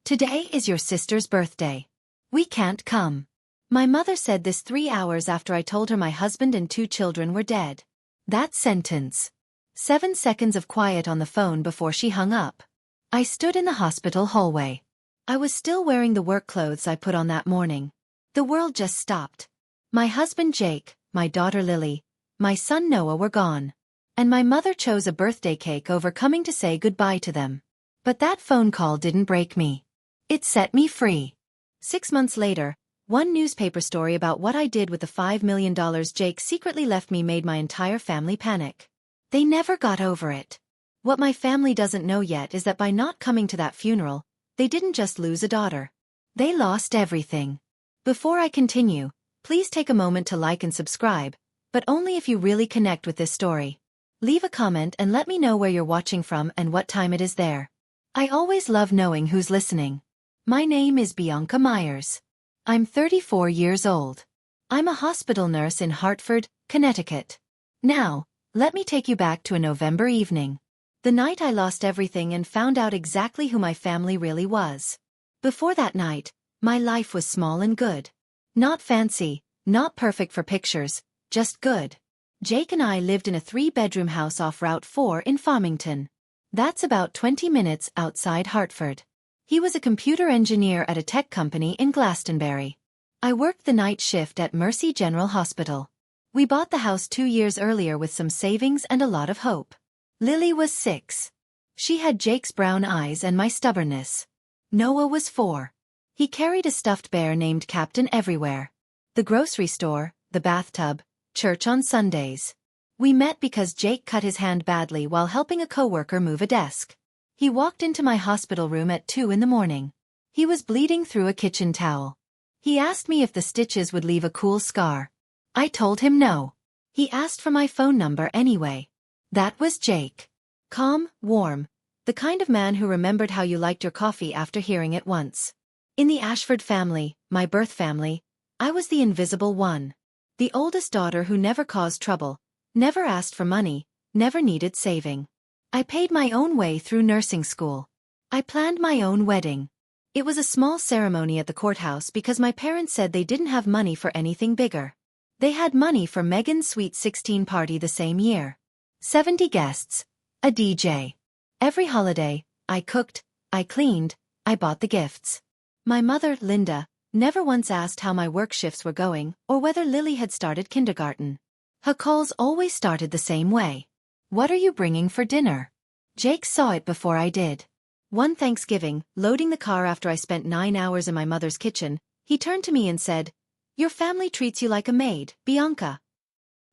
Today is your sister's birthday. We can't come. My mother said this 3 hours after I told her my husband and 2 children were dead. That sentence. 7 seconds of quiet on the phone before she hung up. I stood in the hospital hallway. I was still wearing the work clothes I put on that morning. The world just stopped. My husband Jake, my daughter Lily, my son Noah were gone. And my mother chose a birthday cake over coming to say goodbye to them. But that phone call didn't break me. It set me free. 6 months later, one newspaper story about what I did with the $5 million Jake secretly left me made my entire family panic. They never got over it. What my family doesn't know yet is that by not coming to that funeral, they didn't just lose a daughter. They lost everything. Before I continue, please take a moment to like and subscribe, but only if you really connect with this story. Leave a comment and let me know where you're watching from and what time it is there. I always love knowing who's listening. My name is Bianca Myers. I'm 34 years old. I'm a hospital nurse in Hartford, Connecticut. Now, let me take you back to a November evening. The night I lost everything and found out exactly who my family really was. Before that night, my life was small and good. Not fancy, not perfect for pictures, just good. Jake and I lived in a 3-bedroom house off Route 4 in Farmington. That's about 20 minutes outside Hartford. He was a computer engineer at a tech company in Glastonbury. I worked the night shift at Mercy General Hospital. We bought the house 2 years earlier with some savings and a lot of hope. Lily was 6. She had Jake's brown eyes and my stubbornness. Noah was 4. He carried a stuffed bear named Captain everywhere. The grocery store, the bathtub, church on Sundays. We met because Jake cut his hand badly while helping a coworker move a desk. He walked into my hospital room at 2 in the morning. He was bleeding through a kitchen towel. He asked me if the stitches would leave a cool scar. I told him no. He asked for my phone number anyway. That was Jake. Calm, warm, the kind of man who remembered how you liked your coffee after hearing it once. In the Ashford family, my birth family, I was the invisible one. The oldest daughter who never caused trouble, never asked for money, never needed saving. I paid my own way through nursing school. I planned my own wedding. It was a small ceremony at the courthouse because my parents said they didn't have money for anything bigger. They had money for Meghan's sweet 16 party the same year. 70 guests. A DJ. Every holiday, I cooked, I cleaned, I bought the gifts. My mother, Linda, never once asked how my work shifts were going or whether Lily had started kindergarten. Her calls always started the same way. What are you bringing for dinner? Jake saw it before I did. One Thanksgiving, loading the car after I spent 9 hours in my mother's kitchen, he turned to me and said, "Your family treats you like a maid, Bianca."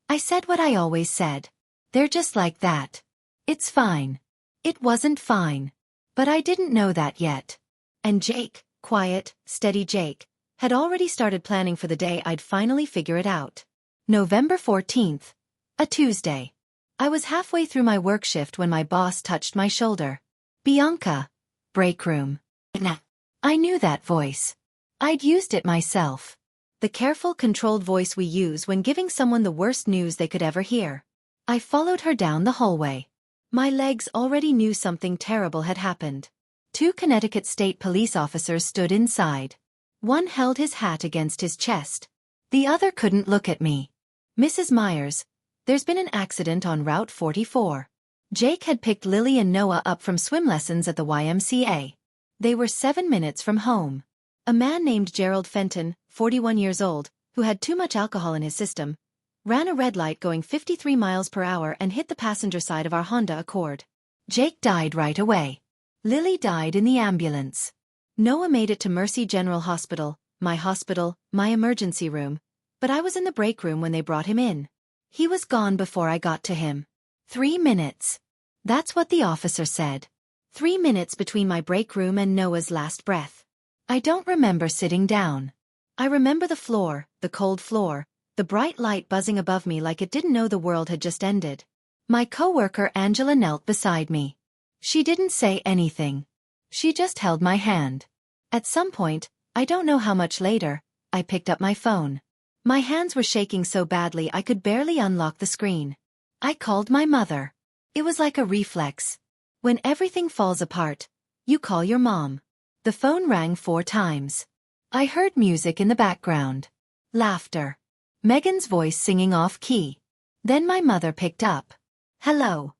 I said what I always said. They're just like that. It's fine. It wasn't fine. But I didn't know that yet. And Jake, quiet, steady Jake, had already started planning for the day I'd finally figure it out. November 14th. A Tuesday. I was halfway through my work shift when my boss touched my shoulder. "Bianca." Break room. Nah. I knew that voice. I'd used it myself. The careful, controlled voice we use when giving someone the worst news they could ever hear. I followed her down the hallway. My legs already knew something terrible had happened. 2 Connecticut State Police officers stood inside. One held his hat against his chest. The other couldn't look at me. "Mrs. Myers, there's been an accident on Route 44. Jake had picked Lily and Noah up from swim lessons at the YMCA. They were 7 minutes from home. A man named Gerald Fenton, 41 years old, who had too much alcohol in his system, ran a red light going 53 miles per hour and hit the passenger side of our Honda Accord. Jake died right away. Lily died in the ambulance. Noah made it to Mercy General Hospital, my emergency room, but I was in the break room when they brought him in. He was gone before I got to him. 3 minutes. That's what the officer said. 3 minutes between my break room and Noah's last breath. I don't remember sitting down. I remember the floor, the cold floor, the bright light buzzing above me like it didn't know the world had just ended. My coworker Angela knelt beside me. She didn't say anything. She just held my hand. At some point, I don't know how much later, I picked up my phone. My hands were shaking so badly I could barely unlock the screen. I called my mother. It was like a reflex. When everything falls apart, you call your mom. The phone rang 4 times. I heard music in the background. Laughter. Megan's voice singing off key. Then my mother picked up. Hello.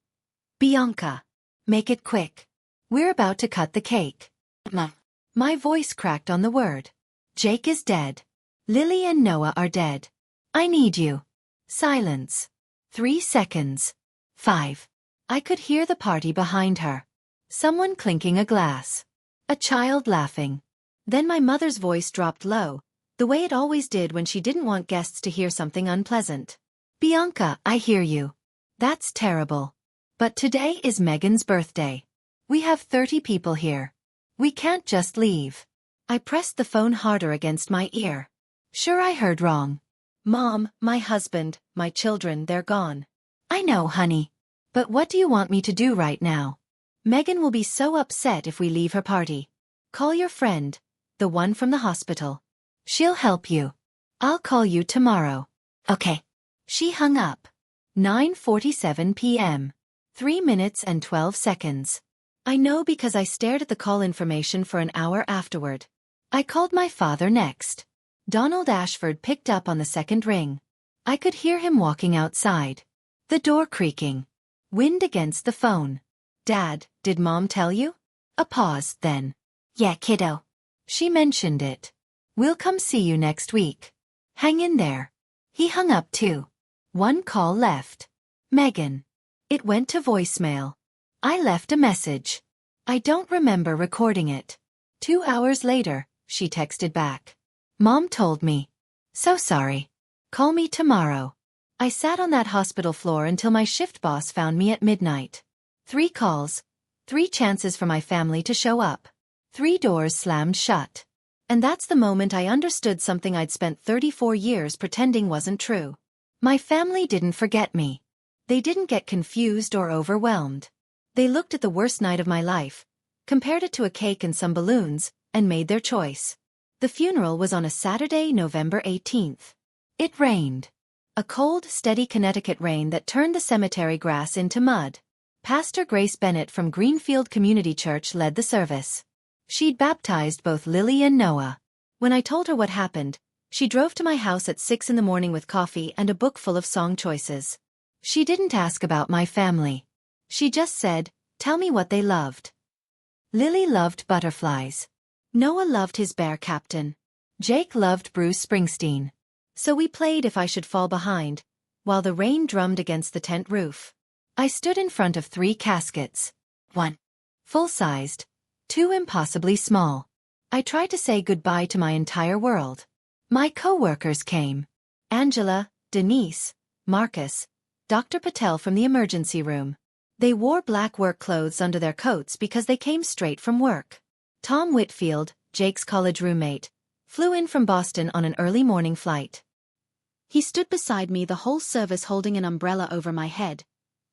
Bianca. Make it quick. We're about to cut the cake. Ma. My voice cracked on the word. Jake is dead. Lily and Noah are dead. I need you. Silence. 3 seconds. 5. I could hear the party behind her. Someone clinking a glass. A child laughing. Then my mother's voice dropped low, the way it always did when she didn't want guests to hear something unpleasant. Bianca, I hear you. That's terrible. But today is Megan's birthday. We have 30 people here. We can't just leave. I pressed the phone harder against my ear. Sure, I heard wrong. Mom, my husband, my children, they're gone. I know, honey. But what do you want me to do right now? Megan will be so upset if we leave her party. Call your friend, the one from the hospital. She'll help you. I'll call you tomorrow. Okay. She hung up. 9:47 p.m. 3 minutes and 12 seconds. I know because I stared at the call information for an hour afterward. I called my father next. Donald Ashford picked up on the second ring. I could hear him walking outside. The door creaking. Wind against the phone. Dad, did Mom tell you? A pause, then. Yeah, kiddo. She mentioned it. We'll come see you next week. Hang in there. He hung up too. 1 call left. Megan. It went to voicemail. I left a message. I don't remember recording it. 2 hours later, she texted back. Mom told me. So sorry. Call me tomorrow. I sat on that hospital floor until my shift boss found me at midnight. 3 calls. 3 chances for my family to show up. 3 doors slammed shut. And that's the moment I understood something I'd spent 34 years pretending wasn't true. My family didn't forget me. They didn't get confused or overwhelmed. They looked at the worst night of my life, compared it to a cake and some balloons, and made their choice. The funeral was on a Saturday, November 18th. It rained. A cold, steady Connecticut rain that turned the cemetery grass into mud. Pastor Grace Bennett from Greenfield Community Church led the service. She'd baptized both Lily and Noah. When I told her what happened, she drove to my house at 6 in the morning with coffee and a book full of song choices. She didn't ask about my family. She just said, tell me what they loved. Lily loved butterflies. Noah loved his bear captain. Jake loved Bruce Springsteen. So we played If I Should Fall Behind, while the rain drummed against the tent roof. I stood in front of 3 caskets. 1. Full-sized. 2 impossibly small. I tried to say goodbye to my entire world. My co-workers came. Angela, Denise, Marcus, Dr. Patel from the emergency room. They wore black work clothes under their coats because they came straight from work. Tom Whitfield, Jake's college roommate, flew in from Boston on an early morning flight. He stood beside me the whole service holding an umbrella over my head,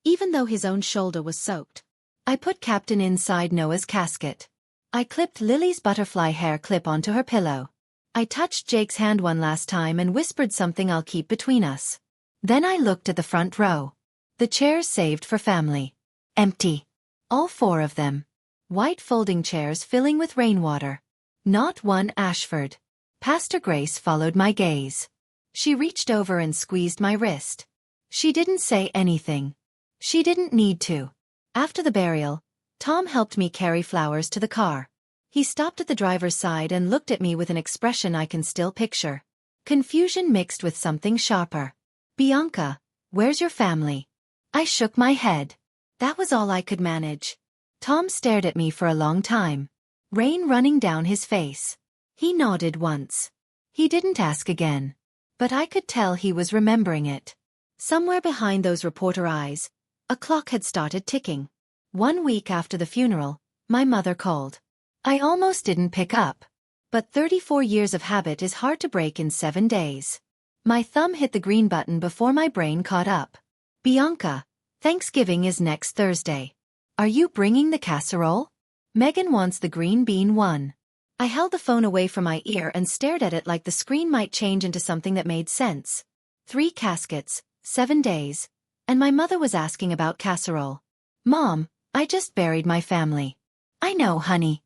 even though his own shoulder was soaked. I put Captain inside Noah's casket. I clipped Lily's butterfly hair clip onto her pillow. I touched Jake's hand one last time and whispered something I'll keep between us. Then I looked at the front row. The chairs saved for family. Empty. All 4 of them. White folding chairs filling with rainwater. Not one Ashford. Pastor Grace followed my gaze. She reached over and squeezed my wrist. She didn't say anything. She didn't need to. After the burial, Tom helped me carry flowers to the car. He stopped at the driver's side and looked at me with an expression I can still picture. Confusion mixed with something sharper. Bianca, where's your family? I shook my head. That was all I could manage. Tom stared at me for a long time. Rain running down his face. He nodded once. He didn't ask again. But I could tell he was remembering it. Somewhere behind those reporter eyes, a clock had started ticking. 1 week after the funeral, my mother called. I almost didn't pick up. But 34 years of habit is hard to break in 7 days. My thumb hit the green button before my brain caught up. Bianca, Thanksgiving is next Thursday. Are you bringing the casserole? Megan wants the green bean one. I held the phone away from my ear and stared at it like the screen might change into something that made sense. 3 caskets, 7 days, and my mother was asking about casserole. Mom, I just buried my family. I know, honey.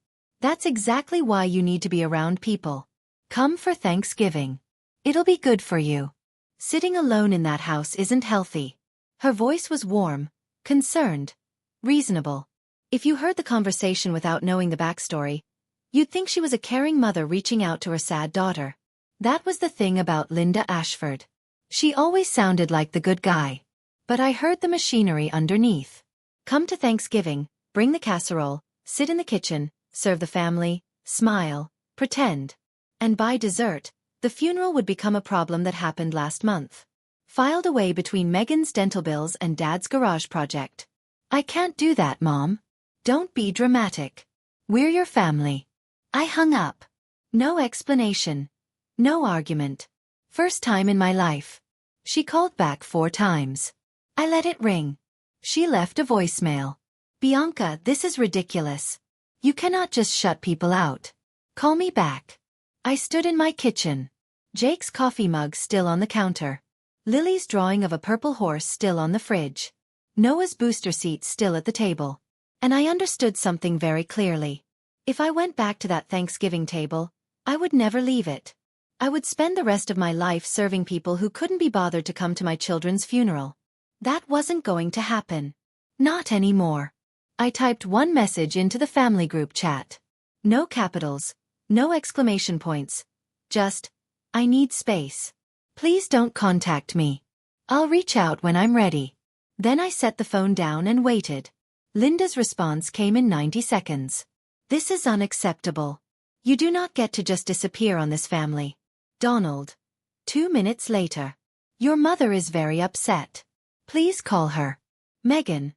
That's exactly why you need to be around people. Come for Thanksgiving. It'll be good for you. Sitting alone in that house isn't healthy. Her voice was warm, concerned, reasonable. If you heard the conversation without knowing the backstory, you'd think she was a caring mother reaching out to her sad daughter. That was the thing about Linda Ashford. She always sounded like the good guy. But I heard the machinery underneath. Come to Thanksgiving, bring the casserole, sit in the kitchen, serve the family, smile, pretend. And by dessert, the funeral would become a problem that happened last month. Filed away between Megan's dental bills and Dad's garage project. I can't do that, Mom. Don't be dramatic. We're your family. I hung up. No explanation. No argument. First time in my life. She called back 4 times. I let it ring. She left a voicemail. Bianca, this is ridiculous. You cannot just shut people out. Call me back. I stood in my kitchen. Jake's coffee mug still on the counter. Lily's drawing of a purple horse still on the fridge. Noah's booster seat still at the table. And I understood something very clearly. If I went back to that Thanksgiving table, I would never leave it. I would spend the rest of my life serving people who couldn't be bothered to come to my children's funeral. That wasn't going to happen. Not anymore. I typed one message into the family group chat. No capitals, no exclamation points. Just, I need space. Please don't contact me. I'll reach out when I'm ready. Then I set the phone down and waited. Linda's response came in 90 seconds. This is unacceptable. You do not get to just disappear on this family. Donald. 2 minutes later. Your mother is very upset. Please call her. Megan.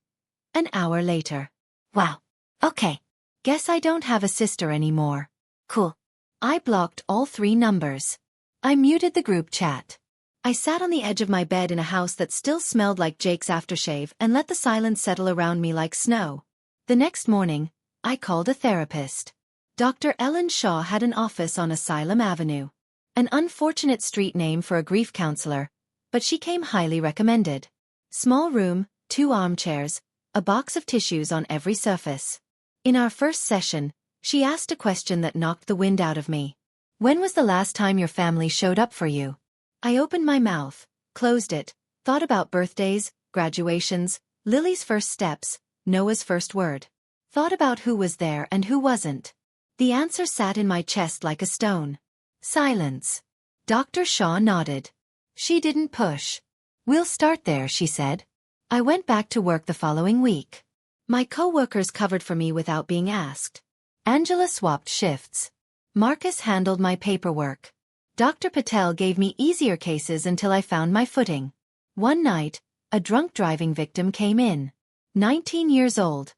An hour later. Wow. Okay. Guess I don't have a sister anymore. Cool. I blocked all 3 numbers. I muted the group chat. I sat on the edge of my bed in a house that still smelled like Jake's aftershave and let the silence settle around me like snow. The next morning, I called a therapist. Dr. Ellen Shaw had an office on Asylum Avenue. An unfortunate street name for a grief counselor, but she came highly recommended. Small room, 2 armchairs, a box of tissues on every surface. In our first session, she asked a question that knocked the wind out of me. When was the last time your family showed up for you? I opened my mouth, closed it, thought about birthdays, graduations, Lily's first steps, Noah's first word. Thought about who was there and who wasn't. The answer sat in my chest like a stone. Silence. Dr. Shaw nodded. She didn't push. We'll start there, she said. I went back to work the following week. My co-workers covered for me without being asked. Angela swapped shifts. Marcus handled my paperwork. Dr. Patel gave me easier cases until I found my footing. One night, a drunk driving victim came in. 19 years old.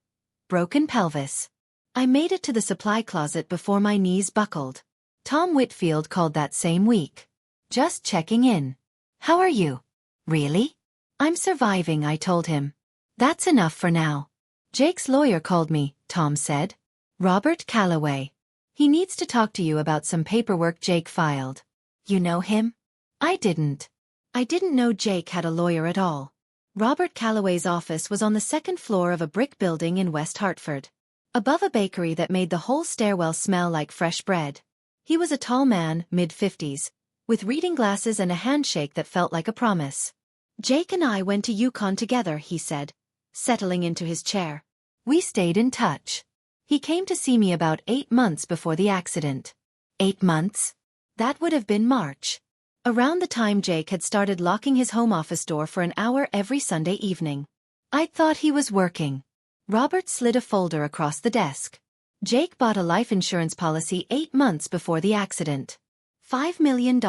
Broken pelvis. I made it to the supply closet before my knees buckled. Tom Whitfield called that same week. Just checking in. How are you? Really? I'm surviving, I told him. That's enough for now. Jake's lawyer called me, Tom said. Robert Calloway. He needs to talk to you about some paperwork Jake filed. You know him? I didn't. I didn't know Jake had a lawyer at all. Robert Calloway's office was on the 2nd floor of a brick building in West Hartford. Above a bakery that made the whole stairwell smell like fresh bread. He was a tall man, mid-50s, with reading glasses and a handshake that felt like a promise. Jake and I went to Yukon together, he said, settling into his chair. We stayed in touch. He came to see me about 8 months before the accident. 8 months? That would have been March. Around the time Jake had started locking his home office door for an hour every Sunday evening. I'd thought he was working. Robert slid a folder across the desk. Jake bought a life insurance policy 8 months before the accident. $5 million.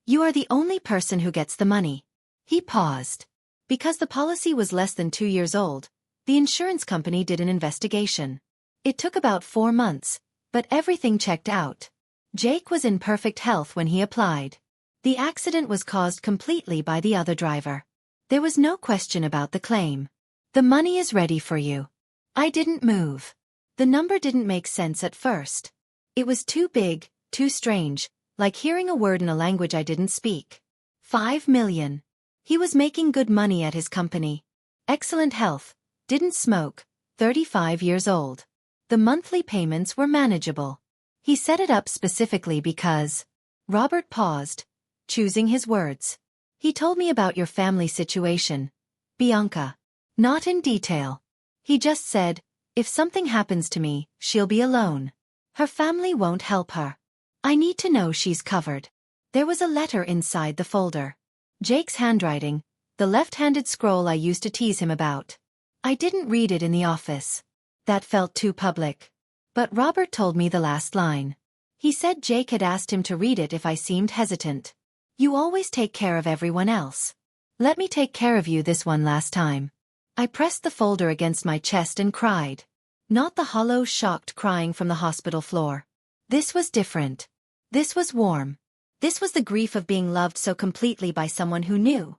You are the only person who gets the money. He paused. Because the policy was less than 2 years old, the insurance company did an investigation. It took about 4 months, but everything checked out. Jake was in perfect health when he applied. The accident was caused completely by the other driver. There was no question about the claim. The money is ready for you. I didn't move. The number didn't make sense at first. It was too big, too strange, like hearing a word in a language I didn't speak. 5 million. He was making good money at his company. Excellent health, didn't smoke, 35 years old. The monthly payments were manageable. He set it up specifically because... Robert paused, choosing his words. He told me about your family situation, Bianca. Not in detail. He just said, if something happens to me, she'll be alone. Her family won't help her. I need to know she's covered. There was a letter inside the folder. Jake's handwriting, the left-handed scroll I used to tease him about. I didn't read it in the office. That felt too public. But Robert told me the last line. He said Jake had asked him to read it if I seemed hesitant. You always take care of everyone else. Let me take care of you this one last time. I pressed the folder against my chest and cried. Not the hollow, shocked crying from the hospital floor. This was different. This was warm. This was the grief of being loved so completely by someone who knew.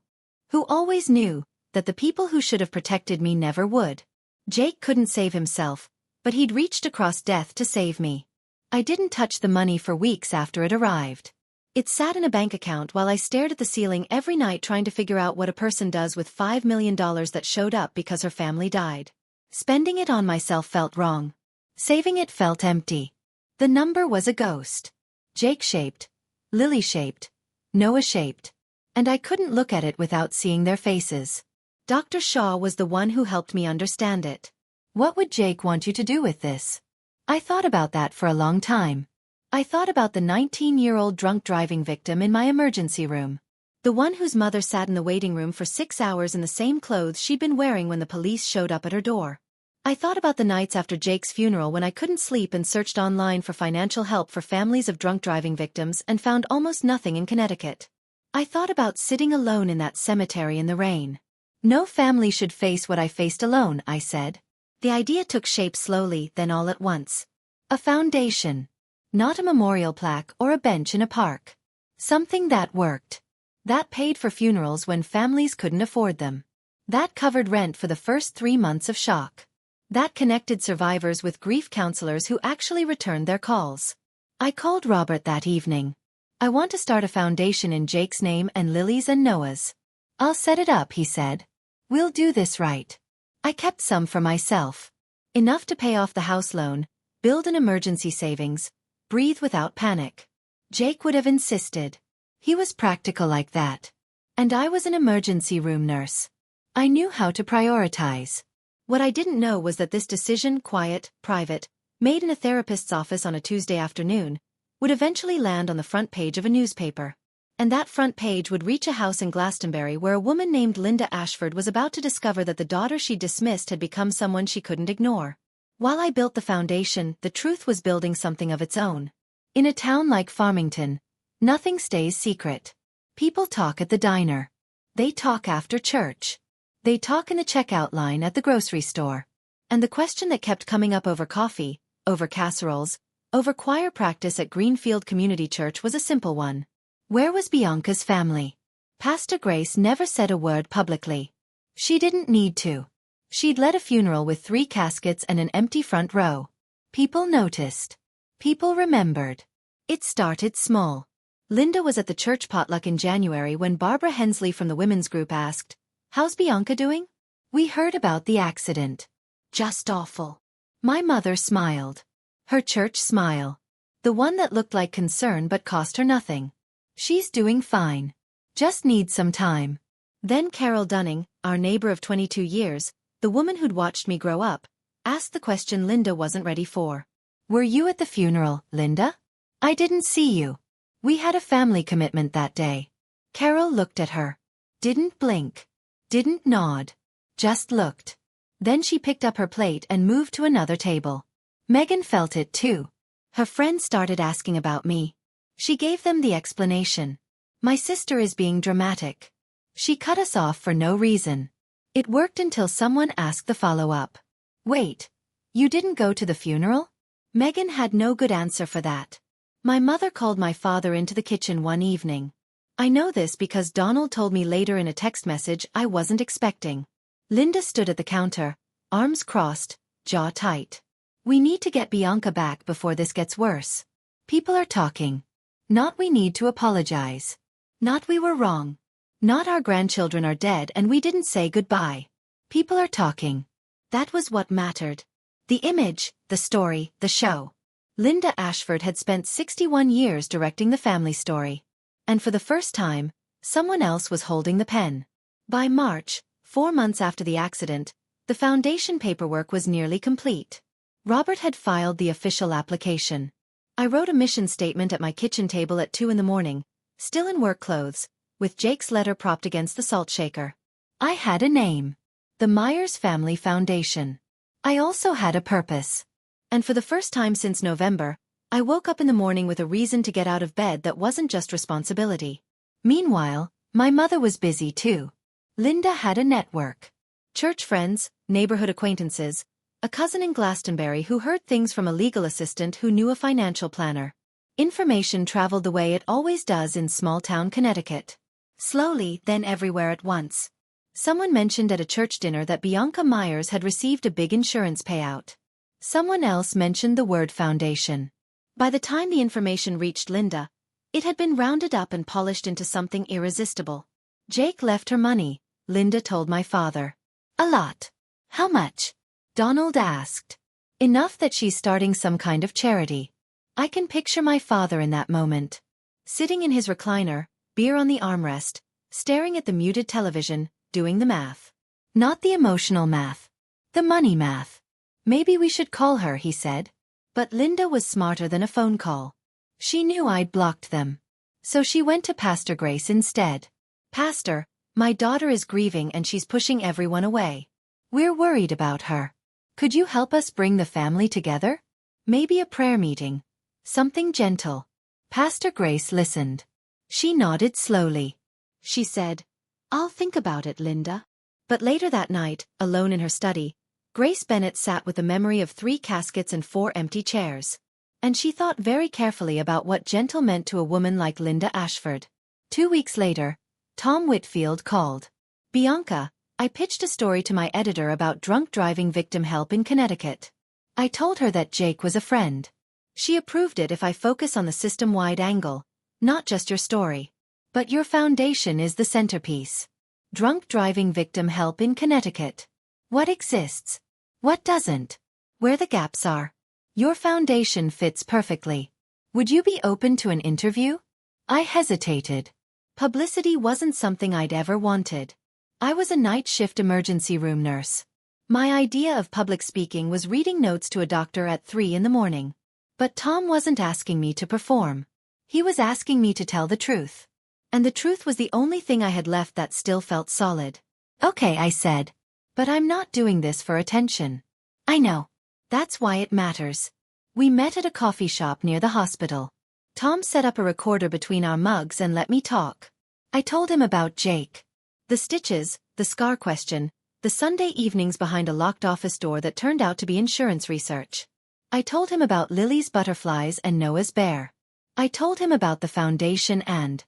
Who always knew that the people who should have protected me never would. Jake couldn't save himself, but he'd reached across death to save me. I didn't touch the money for weeks after it arrived. It sat in a bank account while I stared at the ceiling every night trying to figure out what a person does with $5 million that showed up because her family died. Spending it on myself felt wrong. Saving it felt empty. The number was a ghost. Jake-shaped, Lily-shaped, Noah-shaped. And I couldn't look at it without seeing their faces. Dr. Shaw was the one who helped me understand it. What would Jake want you to do with this? I thought about that for a long time. I thought about the 19-year-old drunk driving victim in my emergency room. The one whose mother sat in the waiting room for 6 hours in the same clothes she'd been wearing when the police showed up at her door. I thought about the nights after Jake's funeral when I couldn't sleep and searched online for financial help for families of drunk driving victims and found almost nothing in Connecticut. I thought about sitting alone in that cemetery in the rain. No family should face what I faced alone, I said. The idea took shape slowly, then all at once. A foundation. Not a memorial plaque or a bench in a park. Something that worked. That paid for funerals when families couldn't afford them. That covered rent for the first 3 months of shock. That connected survivors with grief counselors who actually returned their calls. I called Robert that evening. I want to start a foundation in Jake's name and Lily's and Noah's. I'll set it up, he said. We'll do this right. I kept some for myself. Enough to pay off the house loan, build an emergency savings, breathe without panic. Jake would have insisted. He was practical like that. And I was an emergency room nurse. I knew how to prioritize. What I didn't know was that this decision, quiet, private, made in a therapist's office on a Tuesday afternoon, would eventually land on the front page of a newspaper. And that front page would reach a house in Glastonbury where a woman named Linda Ashford was about to discover that the daughter she dismissed had become someone she couldn't ignore. While I built the foundation, the truth was building something of its own. In a town like Farmington, nothing stays secret. People talk at the diner. They talk after church. They talk in the checkout line at the grocery store. And the question that kept coming up over coffee, over casseroles, over choir practice at Greenfield Community Church was a simple one. Where was Bianca's family? Pastor Grace never said a word publicly. She didn't need to. She'd led a funeral with 3 caskets and an empty front row. People noticed. People remembered. It started small. Linda was at the church potluck in January when Barbara Hensley from the women's group asked, "How's Bianca doing?" We heard about the accident. Just awful. My mother smiled. Her church smile. The one that looked like concern but cost her nothing. She's doing fine. Just needs some time. Then Carol Dunning, our neighbor of 22 years, the woman who'd watched me grow up, asked the question Linda wasn't ready for. "Were you at the funeral, Linda?" "I didn't see you. We had a family commitment that day." Carol looked at her. Didn't blink. Didn't nod. Just looked. Then she picked up her plate and moved to another table. Megan felt it too. Her friends started asking about me. She gave them the explanation. "My sister is being dramatic." She cut us off for no reason. It worked until someone asked the follow-up. "Wait, you didn't go to the funeral?" Megan had no good answer for that. My mother called my father into the kitchen one evening. I know this because Donald told me later in a text message I wasn't expecting. Linda stood at the counter, arms crossed, jaw tight. "We need to get Bianca back before this gets worse. People are talking. Not we need to apologize. Not we were wrong. Not our grandchildren are dead and we didn't say goodbye. People are talking." That was what mattered. The image, The Story, the show. Linda Ashford had spent 61 years directing The Family Story. And for the first time, someone else was holding the pen. By March, 4 months after the accident, the foundation paperwork was nearly complete. Robert had filed the official application. I wrote a mission statement at my kitchen table at 2 in the morning, still in work clothes, with Jake's letter propped against the salt shaker. I had a name. The Myers Family Foundation. I also had a purpose. And for the first time since November, I woke up in the morning with a reason to get out of bed that wasn't just responsibility. Meanwhile, my mother was busy too. Linda had a network. Church friends, neighborhood acquaintances, a cousin in Glastonbury who heard things from a legal assistant who knew a financial planner. Information traveled the way it always does in small-town Connecticut. Slowly, then everywhere at once. Someone mentioned at a church dinner that Bianca Myers had received a big insurance payout. Someone else mentioned the word foundation. By the time the information reached Linda, it had been rounded up and polished into something irresistible. Jake left her money, Linda told my father. A lot. How much? Donald asked. Enough that she's starting some kind of charity. I can picture my father in that moment. Sitting in his recliner, beer on the armrest, staring at the muted television, doing the math. Not the emotional math. The money math. Maybe we should call her, he said. But Linda was smarter than a phone call. She knew I'd blocked them. So she went to Pastor Grace instead. Pastor, my daughter is grieving and she's pushing everyone away. We're worried about her. Could you help us bring the family together? Maybe a prayer meeting. Something gentle. Pastor Grace listened. She nodded slowly. She said, I'll think about it, Linda. But later that night, alone in her study, Grace Bennett sat with the memory of 3 caskets and 4 empty chairs. And she thought very carefully about what gentle meant to a woman like Linda Ashford. 2 weeks later, Tom Whitfield called. Bianca, I pitched a story to my editor about drunk driving victim help in Connecticut. I told her that Jake was a friend. She approved it if I focus on the system-wide angle, not just your story. But your foundation is the centerpiece. Drunk driving victim help in Connecticut. What exists? What doesn't? Where the gaps are. Your foundation fits perfectly. Would you be open to an interview? I hesitated. Publicity wasn't something I'd ever wanted. I was a night shift emergency room nurse. My idea of public speaking was reading notes to a doctor at 3 in the morning. But Tom wasn't asking me to perform. He was asking me to tell the truth. And the truth was the only thing I had left that still felt solid. Okay, I said. But I'm not doing this for attention. I know. That's why it matters. We met at a coffee shop near the hospital. Tom set up a recorder between our mugs and let me talk. I told him about Jake. The stitches, the scar question, the Sunday evenings behind a locked office door that turned out to be insurance research. I told him about Lily's butterflies and Noah's bear. I told him about the foundation and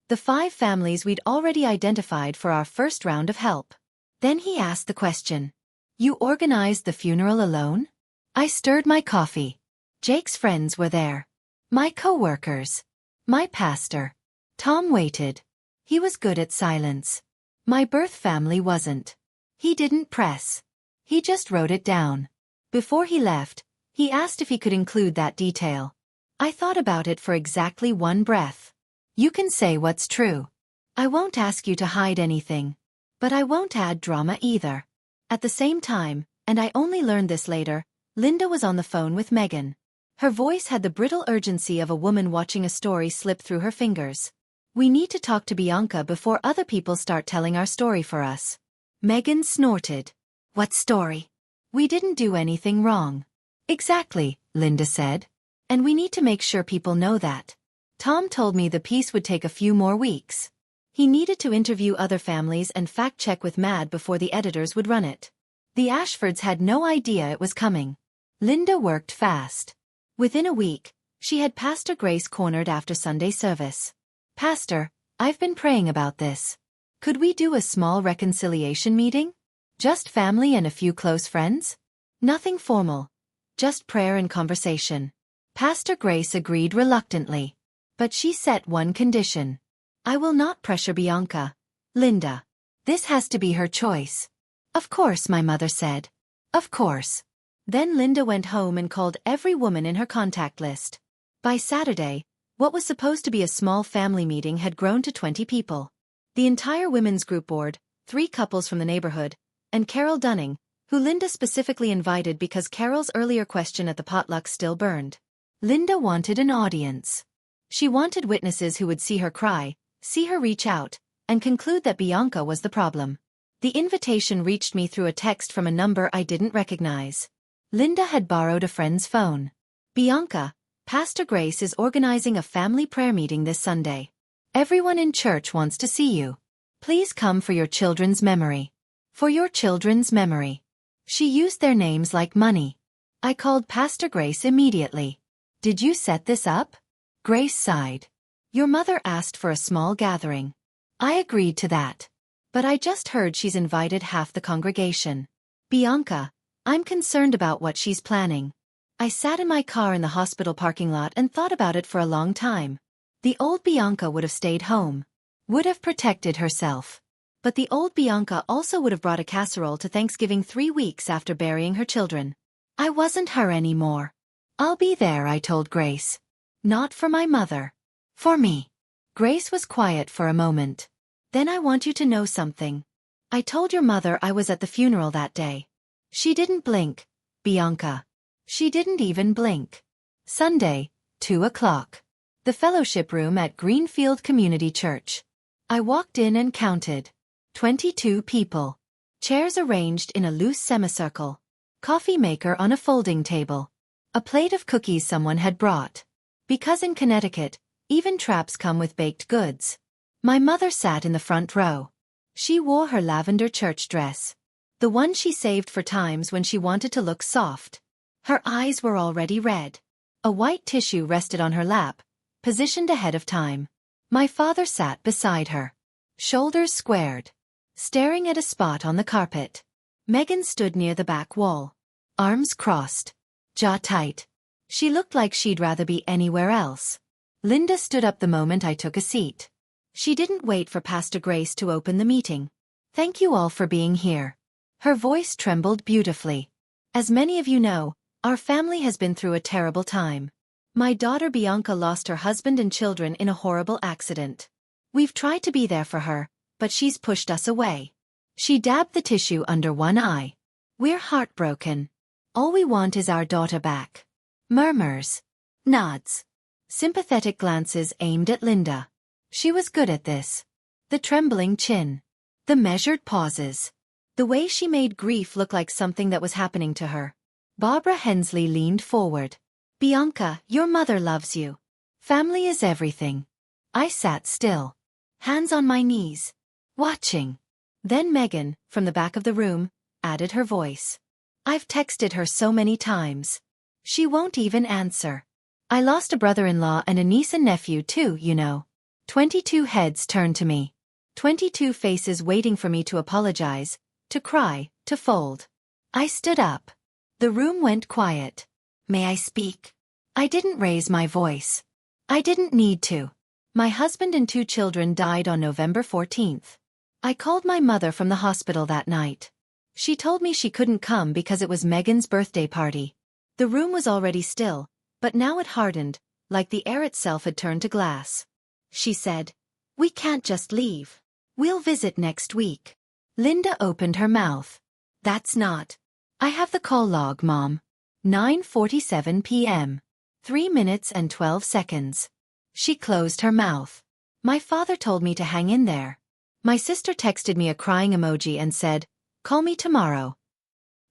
the 5 families we'd already identified for our first round of help. Then he asked the question. You organized the funeral alone? I stirred my coffee. Jake's friends were there. My co-workers. My pastor. Tom waited. He was good at silence. My birth family wasn't. He didn't press. He just wrote it down. Before he left, he asked if he could include that detail. I thought about it for exactly 1 breath. You can say what's true. I won't ask you to hide anything. But I won't add drama either. At the same time, and I only learned this later, Linda was on the phone with Megan. Her voice had the brittle urgency of a woman watching a story slip through her fingers. We need to talk to Bianca before other people start telling our story for us. Megan snorted. What story? We didn't do anything wrong. Exactly, Linda said. And we need to make sure people know that. Tom told me the piece would take a few more weeks. He needed to interview other families and fact-check with Mad before the editors would run it. The Ashfords had no idea it was coming. Linda worked fast. Within a week, she had Pastor Grace cornered after Sunday service. Pastor, I've been praying about this. Could we do a small reconciliation meeting? Just family and a few close friends? Nothing formal. Just prayer and conversation. Pastor Grace agreed reluctantly. But she set one condition. I will not pressure Bianca. Linda. This has to be her choice. Of course, my mother said. Of course. Then Linda went home and called every woman in her contact list. By Saturday, what was supposed to be a small family meeting had grown to 20 people. The entire women's group board, 3 couples from the neighborhood, and Carol Dunning, who Linda specifically invited because Carol's earlier question at the potluck still burned. Linda wanted an audience. She wanted witnesses who would see her cry, see her reach out, and conclude that Bianca was the problem. The invitation reached me through a text from a number I didn't recognize. Linda had borrowed a friend's phone. Bianca, Pastor Grace is organizing a family prayer meeting this Sunday. Everyone in church wants to see you. Please come for your children's memory. For your children's memory. She used their names like money. I called Pastor Grace immediately. Did you set this up? Grace sighed. Your mother asked for a small gathering. I agreed to that. But I just heard she's invited half the congregation. Bianca, I'm concerned about what she's planning. I sat in my car in the hospital parking lot and thought about it for a long time. The old Bianca would have stayed home. Would have protected herself. But the old Bianca also would have brought a casserole to Thanksgiving 3 weeks after burying her children. I wasn't her anymore. I'll be there, I told Grace. Not for my mother. For me. Grace was quiet for a moment. Then I want you to know something. I told your mother I was at the funeral that day. She didn't blink, Bianca. She didn't even blink. Sunday, 2 o'clock. The fellowship room at Greenfield Community Church. I walked in and counted. 22 people. Chairs arranged in a loose semicircle. Coffee maker on a folding table. A plate of cookies someone had brought. Because in Connecticut, even traps come with baked goods. My mother sat in the front row. She wore her lavender church dress. The one she saved for times when she wanted to look soft. Her eyes were already red. A white tissue rested on her lap, positioned ahead of time. My father sat beside her. Shoulders squared. Staring at a spot on the carpet. Megan stood near the back wall. Arms crossed. Jaw tight. She looked like she'd rather be anywhere else. Linda stood up the moment I took a seat. She didn't wait for Pastor Grace to open the meeting. Thank you all for being here. Her voice trembled beautifully. As many of you know, our family has been through a terrible time. My daughter Bianca lost her husband and children in a horrible accident. We've tried to be there for her, but she's pushed us away. She dabbed the tissue under one eye. We're heartbroken. All we want is our daughter back. Murmurs. Nods. Sympathetic glances aimed at Linda. She was good at this. The trembling chin. The measured pauses. The way she made grief look like something that was happening to her. Barbara Hensley leaned forward. Bianca, your mother loves you. Family is everything. I sat still. Hands on my knees. Watching. Then Megan, from the back of the room, added her voice. I've texted her so many times. She won't even answer. I lost a brother-in-law and a niece and nephew too, you know. 22 heads turned to me. 22 faces waiting for me to apologize, to cry, to fold. I stood up. The room went quiet. May I speak? I didn't raise my voice. I didn't need to. My husband and 2 children died on November 14th. I called my mother from the hospital that night. She told me she couldn't come because it was Megan's birthday party. The room was already still, but now it hardened, like the air itself had turned to glass. She said, we can't just leave. We'll visit next week. Linda opened her mouth. That's not. I have the call log, Mom. 9:47 p.m. 3 minutes and 12 seconds. She closed her mouth. My father told me to hang in there. My sister texted me a crying emoji and said, call me tomorrow.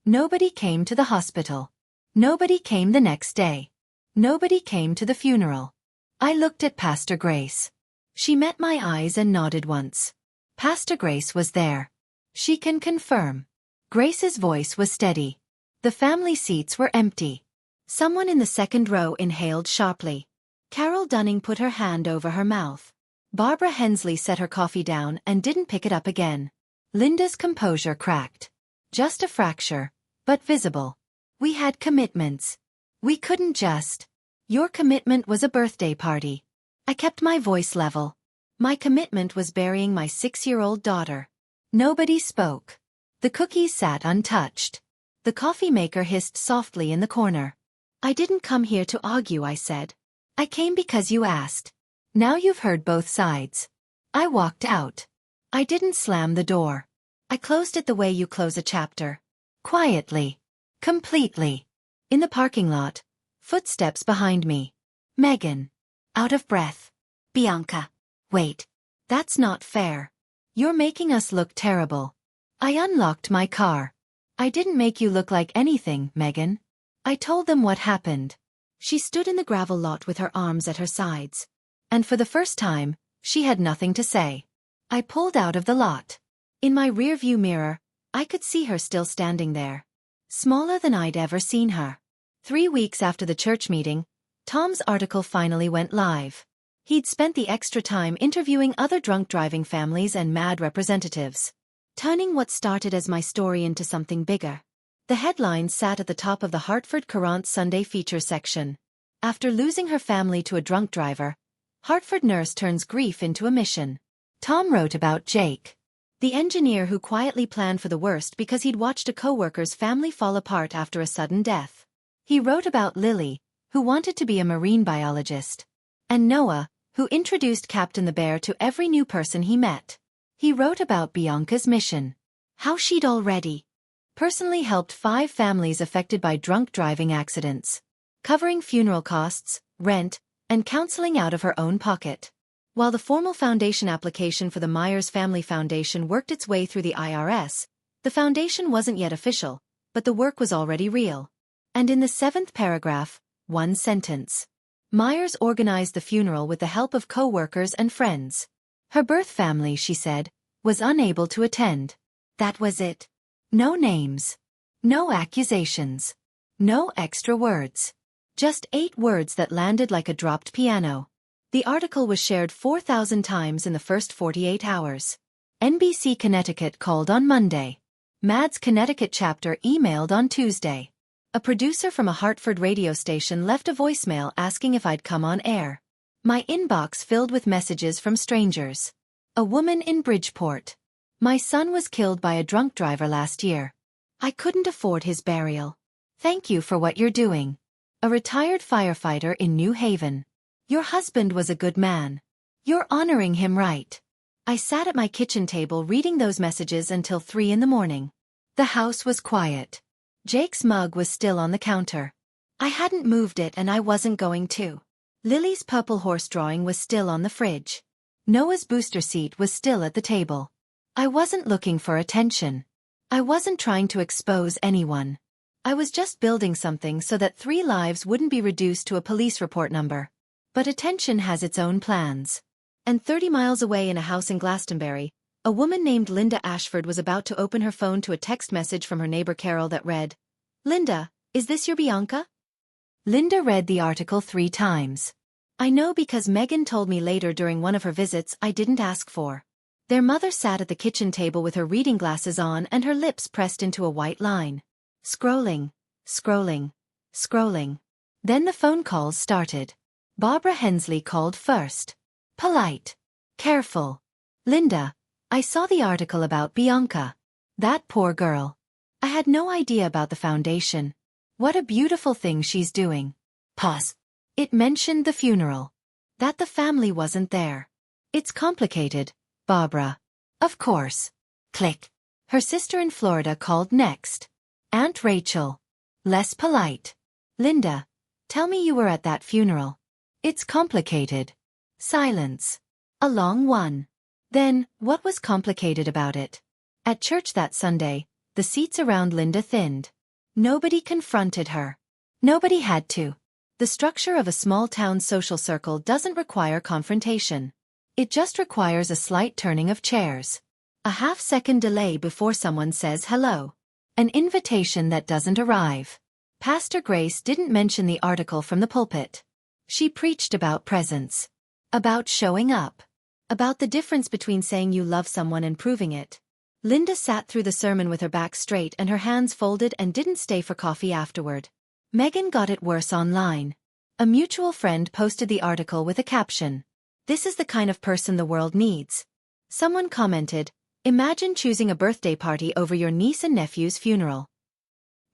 Nobody came to the hospital. Nobody came the next day. Nobody came to the funeral. I looked at Pastor Grace. She met my eyes and nodded once. Pastor Grace was there. She can confirm. Grace's voice was steady. The family seats were empty. Someone in the second row inhaled sharply. Carol Dunning put her hand over her mouth. Barbara Hensley set her coffee down and didn't pick it up again. Linda's composure cracked. Just a fracture, but visible. We had commitments. We couldn't just. Your commitment was a birthday party. I kept my voice level. My commitment was burying my 6-year-old daughter. Nobody spoke. The cookies sat untouched. The coffee maker hissed softly in the corner. I didn't come here to argue, I said. I came because you asked. Now you've heard both sides. I walked out. I didn't slam the door. I closed it the way you close a chapter. Quietly. Completely. In the parking lot. Footsteps behind me. Megan. Out of breath. Bianca. Wait. That's not fair. You're making us look terrible. I unlocked my car. I didn't make you look like anything, Megan. I told them what happened. She stood in the gravel lot with her arms at her sides. And for the first time, she had nothing to say. I pulled out of the lot. In my rearview mirror, I could see her still standing there. Smaller than I'd ever seen her. 3 weeks after the church meeting, Tom's article finally went live. He'd spent the extra time interviewing other drunk driving families and MAD representatives, turning what started as my story into something bigger. The headline sat at the top of the Hartford Courant Sunday feature section. After losing her family to a drunk driver, Hartford nurse turns grief into a mission. Tom wrote about Jake, the engineer who quietly planned for the worst because he'd watched a coworker's family fall apart after a sudden death. He wrote about Lily, who wanted to be a marine biologist, and Noah, who introduced Captain the Bear to every new person he met. He wrote about Bianca's mission, how she'd already personally helped 5 families affected by drunk driving accidents, covering funeral costs, rent, and counseling out of her own pocket. While the formal foundation application for the Myers Family Foundation worked its way through the IRS, the foundation wasn't yet official, but the work was already real. And in the 7th paragraph, one sentence. Myers organized the funeral with the help of co-workers and friends. Her birth family, she said, was unable to attend. That was it. No names. No accusations. No extra words. Just 8 words that landed like a dropped piano. The article was shared 4,000 times in the first 48 hours. NBC Connecticut called on Monday. MAD's Connecticut chapter emailed on Tuesday. A producer from a Hartford radio station left a voicemail asking if I'd come on air. My inbox filled with messages from strangers. A woman in Bridgeport. My son was killed by a drunk driver last year. I couldn't afford his burial. Thank you for what you're doing. A retired firefighter in New Haven. Your husband was a good man. You're honoring him right. I sat at my kitchen table reading those messages until 3 in the morning. The house was quiet. Jake's mug was still on the counter. I hadn't moved it and I wasn't going to. Lily's purple horse drawing was still on the fridge. Noah's booster seat was still at the table. I wasn't looking for attention. I wasn't trying to expose anyone. I was just building something so that 3 lives wouldn't be reduced to a police report number. But attention has its own plans. And 30 miles away in a house in Glastonbury, a woman named Linda Ashford was about to open her phone to a text message from her neighbor Carol that read, "Linda, is this your Bianca?" Linda read the article 3 times. I know because Megan told me later during one of her visits I didn't ask for. Their mother sat at the kitchen table with her reading glasses on and her lips pressed into a white line. Scrolling, scrolling, scrolling. Then the phone calls started. Barbara Hensley called first. Polite. Careful. Linda, I saw the article about Bianca. That poor girl. I had no idea about the foundation. What a beautiful thing she's doing. Pause. It mentioned the funeral. That the family wasn't there. It's complicated, Barbara. Of course. Click. Her sister in Florida called next. Aunt Rachel. Less polite. Linda, tell me you were at that funeral. It's complicated. Silence. A long one. Then, what was complicated about it? At church that Sunday, the seats around Linda thinned. Nobody confronted her. Nobody had to. The structure of a small-town social circle doesn't require confrontation. It just requires a slight turning of chairs. A half-second delay before someone says hello. An invitation that doesn't arrive. Pastor Grace didn't mention the article from the pulpit. She preached about presence. About showing up. About the difference between saying you love someone and proving it. Linda sat through the sermon with her back straight and her hands folded and didn't stay for coffee afterward. Megan got it worse online. A mutual friend posted the article with a caption. "This is the kind of person the world needs." Someone commented, "Imagine choosing a birthday party over your niece and nephew's funeral."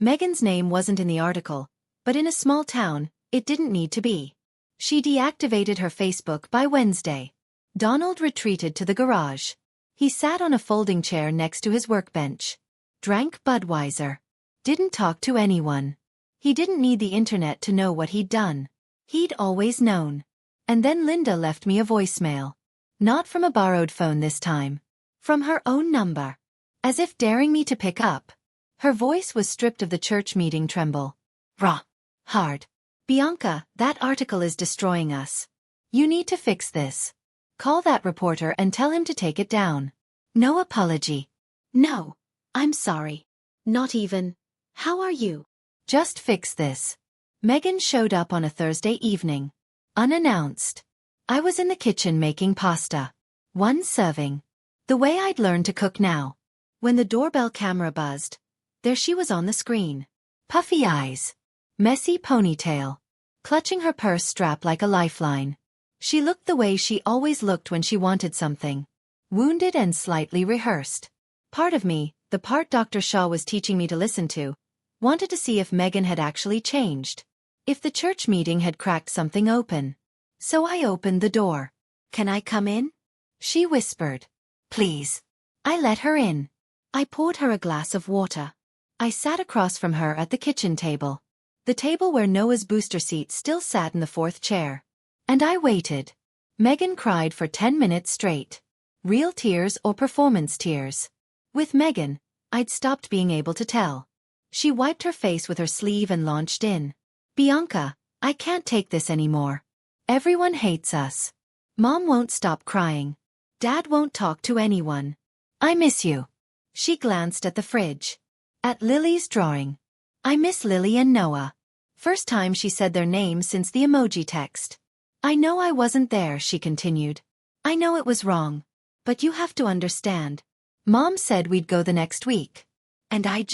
Meghan's name wasn't in the article, but in a small town, it didn't need to be. She deactivated her Facebook by Wednesday. Donald retreated to the garage. He sat on a folding chair next to his workbench. Drank Budweiser. Didn't talk to anyone. He didn't need the internet to know what he'd done. He'd always known. And then Linda left me a voicemail. Not from a borrowed phone this time. From her own number. As if daring me to pick up. Her voice was stripped of the church meeting tremble. Raw. Hard. Bianca, that article is destroying us. You need to fix this. Call that reporter and tell him to take it down. No apology. No. I'm sorry. Not even. How are you? Just fix this. Meghan showed up on a Thursday evening. Unannounced. I was in the kitchen making pasta. One serving. The way I'd learned to cook now. When the doorbell camera buzzed, there she was on the screen. Puffy eyes. Messy ponytail. Clutching her purse strap like a lifeline. She looked the way she always looked when she wanted something. Wounded and slightly rehearsed. Part of me, the part Dr. Shaw was teaching me to listen to, wanted to see if Meghan had actually changed. If the church meeting had cracked something open. So I opened the door. Can I come in? She whispered. Please. I let her in. I poured her a glass of water. I sat across from her at the kitchen table. The table where Noah's booster seat still sat in the fourth chair. And I waited. Meghan cried for 10 minutes straight. Real tears or performance tears. With Meghan, I'd stopped being able to tell. She wiped her face with her sleeve and launched in. Bianca, I can't take this anymore. Everyone hates us. Mom won't stop crying. Dad won't talk to anyone. I miss you. She glanced at the fridge. At Lily's drawing. I miss Lily and Noah. First time she said their names since the emoji text. I know I wasn't there, she continued. I know it was wrong. But you have to understand. Mom said we'd go the next week. And I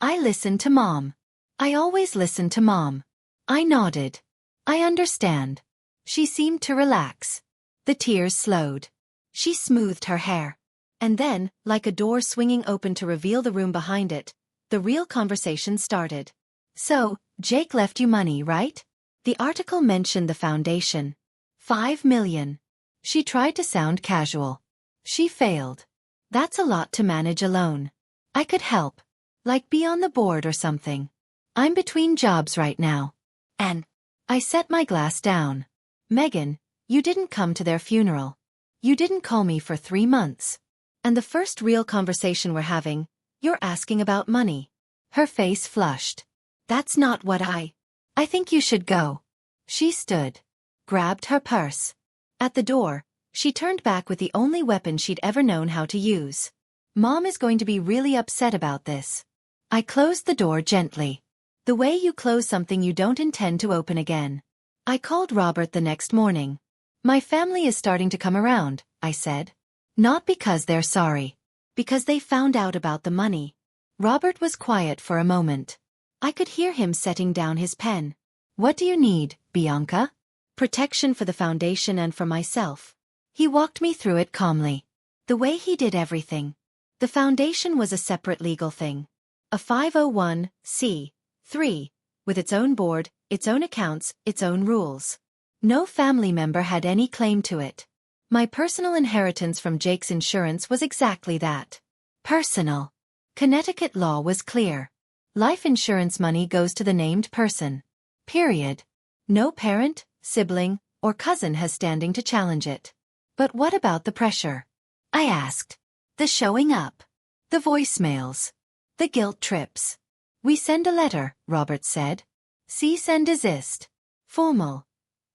listened to Mom. I always listened to Mom. I nodded. I understand. She seemed to relax. The tears slowed. She smoothed her hair. And then, like a door swinging open to reveal the room behind it, the real conversation started. So, Jake left you money, right? The article mentioned the foundation. 5 million. She tried to sound casual. She failed. That's a lot to manage alone. I could help. Like be on the board or something. I'm between jobs right now. And I set my glass down. Meghan, you didn't come to their funeral. You didn't call me for 3 months. And the first real conversation we're having, you're asking about money. Her face flushed. That's not what I think you should go. She stood. Grabbed her purse. At the door, she turned back with the only weapon she'd ever known how to use. Mom is going to be really upset about this. I closed the door gently. The way you close something you don't intend to open again. I called Robert the next morning. My family is starting to come around, I said. Not because they're sorry. Because they found out about the money. Robert was quiet for a moment. I could hear him setting down his pen. What do you need, Bianca? Protection for the foundation and for myself. He walked me through it calmly. The way he did everything. The foundation was a separate legal thing. A 501(c)(3), with its own board, its own accounts, its own rules. No family member had any claim to it. My personal inheritance from Jake's insurance was exactly that. Personal. Connecticut law was clear. Life insurance money goes to the named person. Period. No parent, sibling, or cousin has standing to challenge it. But what about the pressure? I asked. The showing up. The voicemails. The guilt trips. We send a letter, Robert said. Cease and desist. Formal.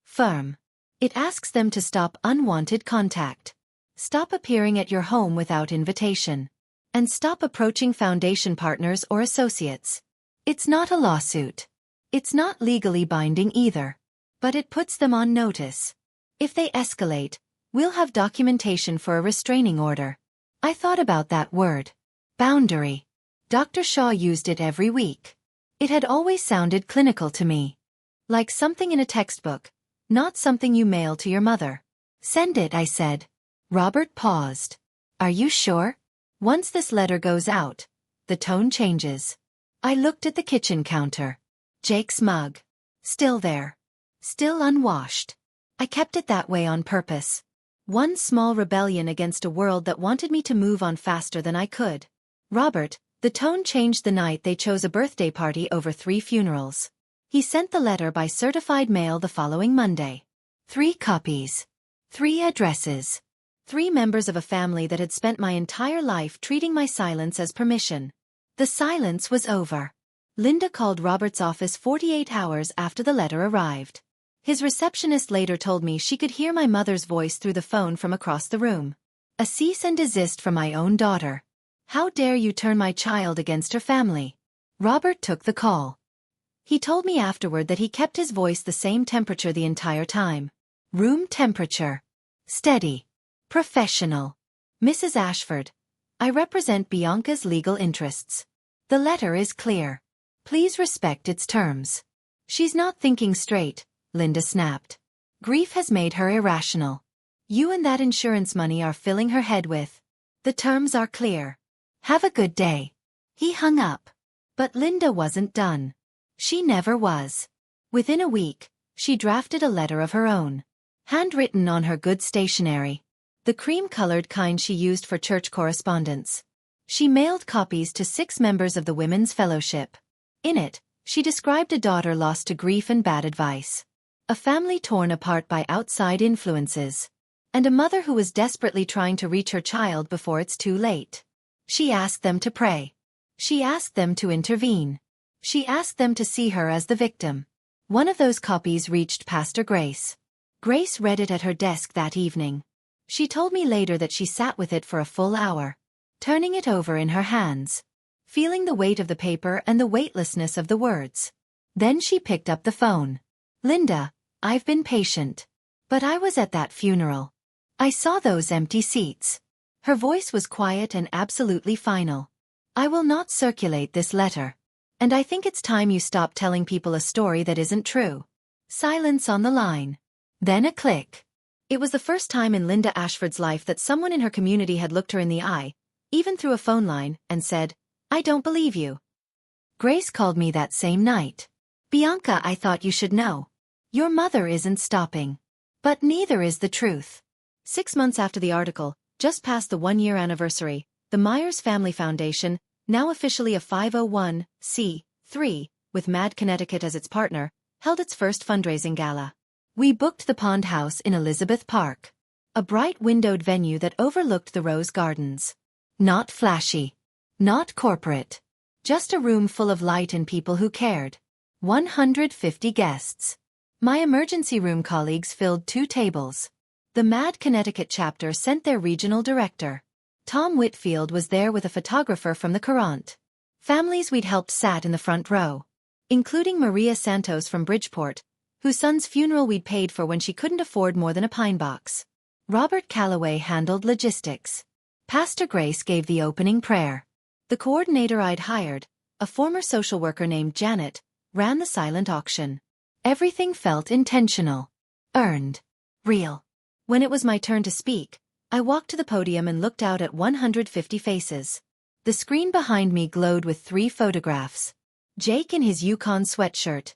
Firm. It asks them to stop unwanted contact. Stop appearing at your home without invitation. And stop approaching foundation partners or associates. It's not a lawsuit. It's not legally binding either. But it puts them on notice. If they escalate, we'll have documentation for a restraining order. I thought about that word. Boundary. Dr. Shaw used it every week. It had always sounded clinical to me. Like something in a textbook. Not something you mail to your mother. Send it, I said. Robert paused. Are you sure? Once this letter goes out, the tone changes. I looked at the kitchen counter. Jake's mug. Still there. Still unwashed. I kept it that way on purpose. One small rebellion against a world that wanted me to move on faster than I could. Robert, the tone changed the night they chose a birthday party over 3 funerals. He sent the letter by certified mail the following Monday. 3 copies. 3 addresses. 3 members of a family that had spent my entire life treating my silence as permission. The silence was over. Linda called Robert's office 48 hours after the letter arrived. His receptionist later told me she could hear my mother's voice through the phone from across the room. A cease and desist from my own daughter. How dare you turn my child against her family? Robert took the call. He told me afterward that he kept his voice the same temperature the entire time. Room temperature. Steady. Professional. Mrs. Ashford, I represent Bianca's legal interests. The letter is clear. Please respect its terms. She's not thinking straight, Linda snapped. Grief has made her irrational. You and that insurance money are filling her head with. The terms are clear. Have a good day. He hung up. But Linda wasn't done. She never was. Within a week, she drafted a letter of her own. Handwritten on her good stationery. The cream-colored kind she used for church correspondence. She mailed copies to 6 members of the Women's Fellowship. In it, she described a daughter lost to grief and bad advice. A family torn apart by outside influences. And a mother who was desperately trying to reach her child before it's too late. She asked them to pray. She asked them to intervene. She asked them to see her as the victim. One of those copies reached Pastor Grace. Grace read it at her desk that evening. She told me later that she sat with it for a full hour, turning it over in her hands, feeling the weight of the paper and the weightlessness of the words. Then she picked up the phone. Linda, I've been patient. But I was at that funeral. I saw those empty seats. Her voice was quiet and absolutely final. I will not circulate this letter. And I think it's time you stop telling people a story that isn't true. Silence on the line. Then a click. It was the first time in Linda Ashford's life that someone in her community had looked her in the eye, even through a phone line, and said, I don't believe you. Grace called me that same night. Bianca, I thought you should know. Your mother isn't stopping. But neither is the truth. 6 months after the article, just past the 1-year anniversary, the Myers Family Foundation, now officially a 501c3, with Mad Connecticut as its partner, held its first fundraising gala. We booked the Pond House in Elizabeth Park. A bright windowed venue that overlooked the Rose Gardens. Not flashy. Not corporate. Just a room full of light and people who cared. 150 guests. My emergency room colleagues filled 2 tables. The Mad Connecticut chapter sent their regional director. Tom Whitfield was there with a photographer from the Courant. Families we'd helped sat in the front row. Including Maria Santos from Bridgeport, whose son's funeral we'd paid for when she couldn't afford more than a pine box. Robert Calloway handled logistics. Pastor Grace gave the opening prayer. The coordinator I'd hired, a former social worker named Janet, ran the silent auction. Everything felt intentional. Earned. Real. When it was my turn to speak, I walked to the podium and looked out at 150 faces. The screen behind me glowed with 3 photographs. Jake in his Yukon sweatshirt,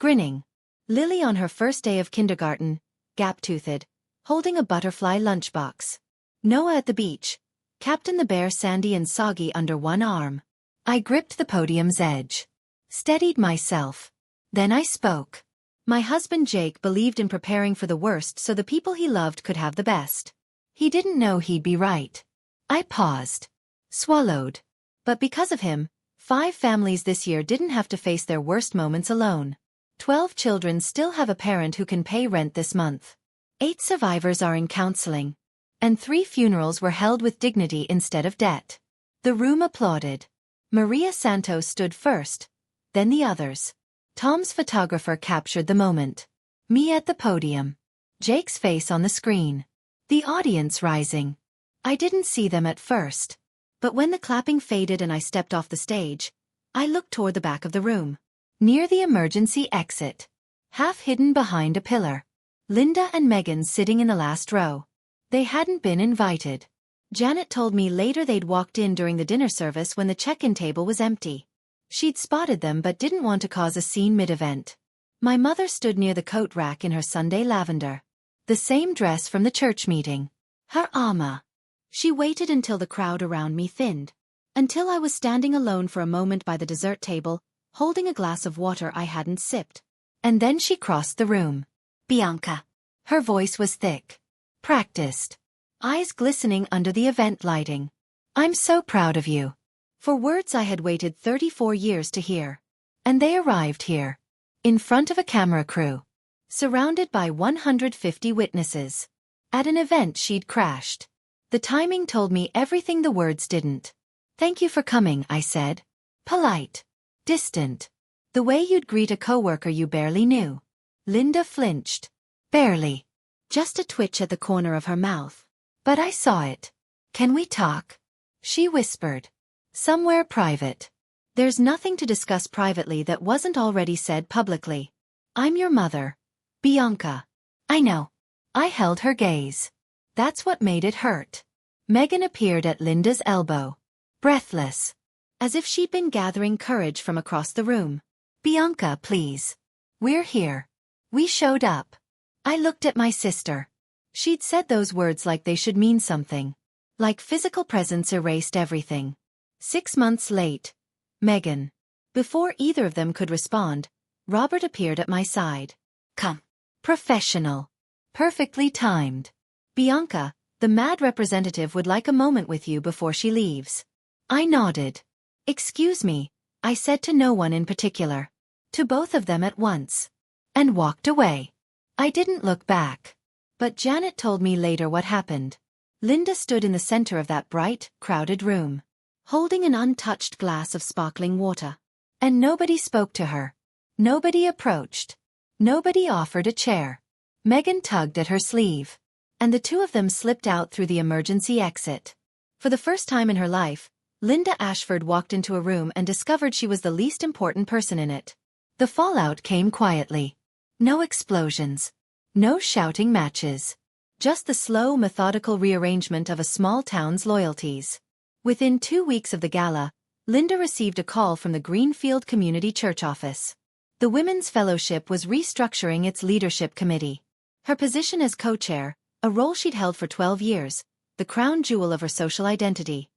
grinning. Lily on her first day of kindergarten, gap-toothed, holding a butterfly lunchbox. Noah at the beach, Captain the Bear Sandy and Soggy under one arm. I gripped the podium's edge. Steadied myself. Then I spoke. My husband Jake believed in preparing for the worst so the people he loved could have the best. He didn't know he'd be right. I paused. Swallowed. But because of him, 5 families this year didn't have to face their worst moments alone. 12 children still have a parent who can pay rent this month. 8 survivors are in counseling. And 3 funerals were held with dignity instead of debt. The room applauded. Maria Santos stood first, then the others. Tom's photographer captured the moment. Me at the podium. Jake's face on the screen. The audience rising. I didn't see them at first. But when the clapping faded and I stepped off the stage, I looked toward the back of the room. Near the emergency exit. Half hidden behind a pillar. Linda and Megan sitting in the last row. They hadn't been invited. Janet told me later they'd walked in during the dinner service when the check-in table was empty. She'd spotted them but didn't want to cause a scene mid-event. My mother stood near the coat rack in her Sunday lavender. The same dress from the church meeting. Her ama. She waited until the crowd around me thinned. Until I was standing alone for a moment by the dessert table, holding a glass of water I hadn't sipped. And then she crossed the room. Bianca. Her voice was thick. Practiced. Eyes glistening under the event lighting. I'm so proud of you. For words I had waited 34 years to hear. And they arrived here. In front of a camera crew. Surrounded by 150 witnesses. At an event she'd crashed. The timing told me everything the words didn't. Thank you for coming, I said. Polite. Distant. The way you'd greet a coworker you barely knew. Linda flinched. Barely. Just a twitch at the corner of her mouth. But I saw it. Can we talk? She whispered. Somewhere private. There's nothing to discuss privately that wasn't already said publicly. I'm your mother. Bianca. I know. I held her gaze. That's what made it hurt. Megan appeared at Linda's elbow. Breathless. As if she'd been gathering courage from across the room. Bianca, please. We're here. We showed up. I looked at my sister. She'd said those words like they should mean something. Like physical presence erased everything. 6 months late. Megan. Before either of them could respond, Robert appeared at my side. Come. Professional. Perfectly timed. Bianca, the MAD representative would like a moment with you before she leaves. I nodded. Excuse me, I said to no one in particular. To both of them at once. And walked away. I didn't look back. But Janet told me later what happened. Linda stood in the center of that bright, crowded room. Holding an untouched glass of sparkling water. And nobody spoke to her. Nobody approached. Nobody offered a chair. Megan tugged at her sleeve. And the two of them slipped out through the emergency exit. For the first time in her life, Linda Ashford walked into a room and discovered she was the least important person in it. The fallout came quietly. No explosions. No shouting matches. Just the slow, methodical rearrangement of a small town's loyalties. Within 2 weeks of the gala, Linda received a call from the Greenfield Community Church office. The Women's Fellowship was restructuring its leadership committee. Her position as co-chair, a role she'd held for 12 years, the crown jewel of her social identity,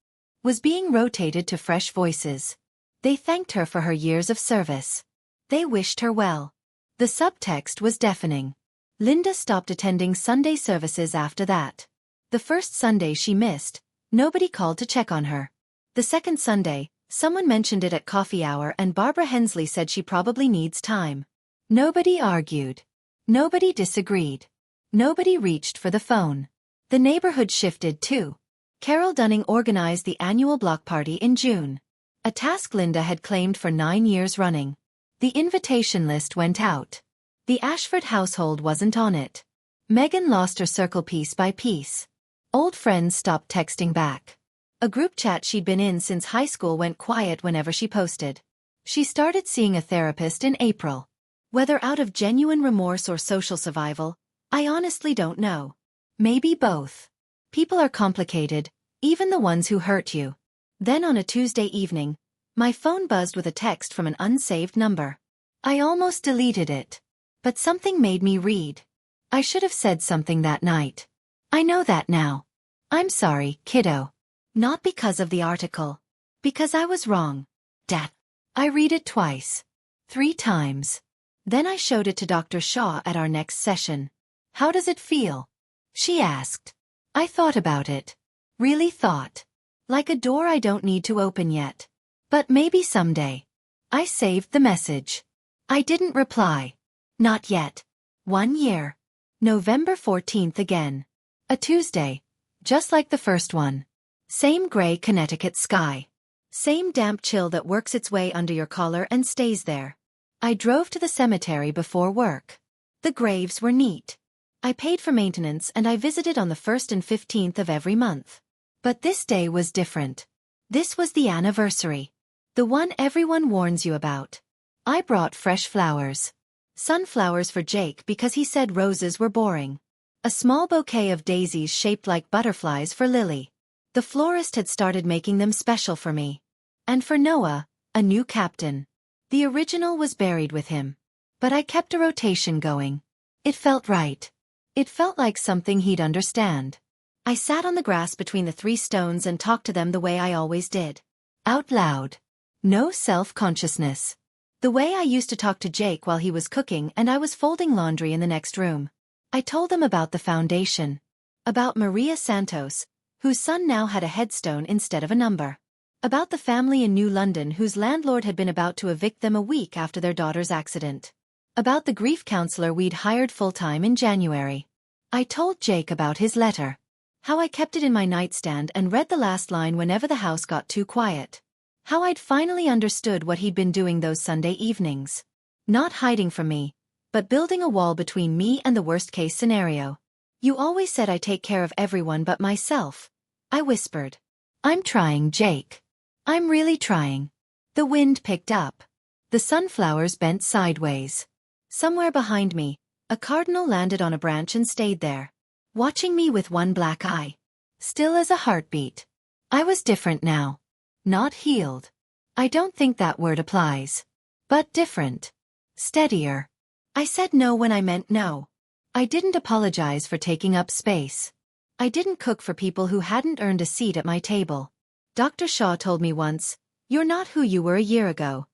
was being rotated to fresh voices. They thanked her for her years of service. They wished her well. The subtext was deafening. Linda stopped attending Sunday services after that. The first Sunday she missed, nobody called to check on her. The second Sunday, someone mentioned it at coffee hour and Barbara Hensley said she probably needs time. Nobody argued. Nobody disagreed. Nobody reached for the phone. The neighborhood shifted too. Carol Dunning organized the annual block party in June. A task Linda had claimed for 9 years running. The invitation list went out. The Ashford household wasn't on it. Megan lost her circle piece by piece. Old friends stopped texting back. A group chat she'd been in since high school went quiet whenever she posted. She started seeing a therapist in April. Whether out of genuine remorse or social survival, I honestly don't know. Maybe both. People are complicated, even the ones who hurt you. Then on a Tuesday evening, my phone buzzed with a text from an unsaved number. I almost deleted it. But something made me read. I should have said something that night. I know that now. I'm sorry, kiddo. Not because of the article. Because I was wrong. Dad. I read it twice. 3 times. Then I showed it to Dr. Shaw at our next session. How does it feel? She asked. I thought about it. Really thought. Like a door I don't need to open yet. But maybe someday. I saved the message. I didn't reply. Not yet. 1 year. November 14th again. A Tuesday. Just like the first one. Same gray Connecticut sky. Same damp chill that works its way under your collar and stays there. I drove to the cemetery before work. The graves were neat. I paid for maintenance and I visited on the 1st and 15th of every month. But this day was different. This was the anniversary. The one everyone warns you about. I brought fresh flowers. Sunflowers for Jake because he said roses were boring. A small bouquet of daisies shaped like butterflies for Lily. The florist had started making them special for me. And for Noah, A new captain. The original was buried with him. But I kept a rotation going. It felt right. It felt like something he'd understand. I sat on the grass between the 3 stones and talked to them the way I always did. Out loud. No self-consciousness. The way I used to talk to Jake while he was cooking and I was folding laundry in the next room. I told them about the foundation. About Maria Santos, whose son now had a headstone instead of a number. About the family in New London whose landlord had been about to evict them a week after their daughter's accident. About the grief counselor we'd hired full-time in January. I told Jake about his letter. How I kept it in my nightstand and read the last line whenever the house got too quiet. How I'd finally understood what he'd been doing those Sunday evenings. Not hiding from me, but building a wall between me and the worst-case scenario. You always said I take care of everyone but myself. I whispered. I'm trying, Jake. I'm really trying. The wind picked up. The sunflowers bent sideways. Somewhere behind me, a cardinal landed on a branch and stayed there, watching me with one black eye. Still as a heartbeat. I was different now. Not healed. I don't think that word applies. But different. Steadier. I said no when I meant no. I didn't apologize for taking up space. I didn't cook for people who hadn't earned a seat at my table. Dr. Shaw told me once, "You're not who you were a year ago."